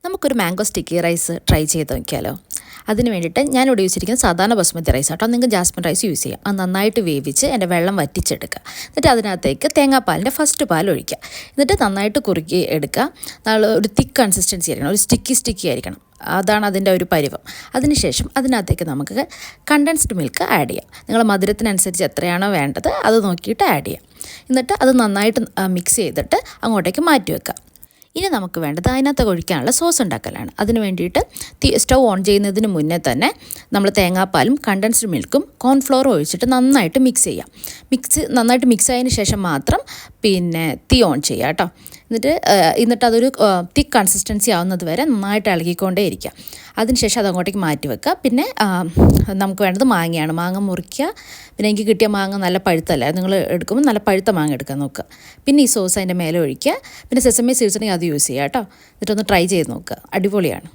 നമുക്കൊരു mango sticky rice try ചെയ്ത് നോക്കിയാലോ. അതിന് വേണ്ടിയിട്ട് ഞാനിവിടെ യൂസ് ചെയ്തിരിക്കുന്നത് സാധാരണ ബസുമതി റൈസ് കേട്ടോ. നിങ്ങൾക്ക് ജാസ്മിൻ റൈസ് യൂസ് ചെയ്യാം. അത് നന്നായിട്ട് വേവിച്ച് എൻ്റെ വെള്ളം വറ്റിച്ചെടുക്കുക. എന്നിട്ട് അതിനകത്തേക്ക് തേങ്ങാപ്പാലിൻ്റെ ഫസ്റ്റ് പാൽ ഒഴിക്കുക. എന്നിട്ട് നന്നായിട്ട് കുറുക്കി എടുക്കുക. ഒരു തിക്ക് കൺസിസ്റ്റൻസി ആയിരിക്കണം, ഒരു സ്റ്റിക്കി ആയിരിക്കണം. അതാണ് അതിൻ്റെ ഒരു പരുവം. അതിനുശേഷം അതിനകത്തേക്ക് നമുക്ക് കണ്ടൻസ്ഡ് മിൽക്ക് ആഡ് ചെയ്യാം. നിങ്ങൾ മധുരത്തിനനുസരിച്ച് എത്രയാണോ വേണ്ടത് അത് നോക്കിയിട്ട് ആഡ് ചെയ്യാം. എന്നിട്ട് അത് നന്നായിട്ട് മിക്സ് ചെയ്തിട്ട് അങ്ങോട്ടേക്ക് മാറ്റി വെക്കുക. ഇനി നമുക്ക് വേണ്ടത് അതിനകത്ത് ഒഴിക്കാനുള്ള സോസ് ഉണ്ടാക്കലാണ്. അതിന് വേണ്ടിയിട്ട് സ്റ്റൗ ഓൺ ചെയ്യുന്നതിന് മുന്നേ തന്നെ നമ്മൾ തേങ്ങാപ്പാലും കണ്ടൻസ്ഡ് മിൽക്കും കോൺഫ്ലോറും ഒഴിച്ചിട്ട് നന്നായിട്ട് മിക്സ് ചെയ്യാം. നന്നായിട്ട് മിക്സ് ആയതിന് ശേഷം മാത്രം തീ ഓൺ ചെയ്യുക കേട്ടോ. എന്നിട്ട് അതൊരു തിക്ക് കൺസിസ്റ്റൻസി ആവുന്നത് വരെ നന്നായിട്ട് ഇളകിക്കൊണ്ടേ ഇരിക്കുക. അതിനുശേഷം അത് അങ്ങോട്ടേക്ക് മാറ്റി വെക്കുക. പിന്നെ നമുക്ക് വേണ്ടത് മാങ്ങയാണ്. മാങ്ങ മുറിക്കുക. പിന്നെ എനിക്ക് കിട്ടിയ മാങ്ങ നല്ല പഴുത്തല്ല, നിങ്ങൾ എടുക്കുമ്പോൾ നല്ല പഴുത്ത മാങ്ങ എടുക്കാൻ നോക്കുക. പിന്നെ ഈ സോസ് അതിൻ്റെ മേലെ ഒഴിക്കുക. പിന്നെ സെസമി സീഡ്സ് ഉണ്ടെങ്കിൽ അത് യൂസ് ചെയ്യുക കേട്ടോ. എന്നിട്ടൊന്ന് ട്രൈ ചെയ്ത് നോക്കുക, അടിപൊളിയാണ്.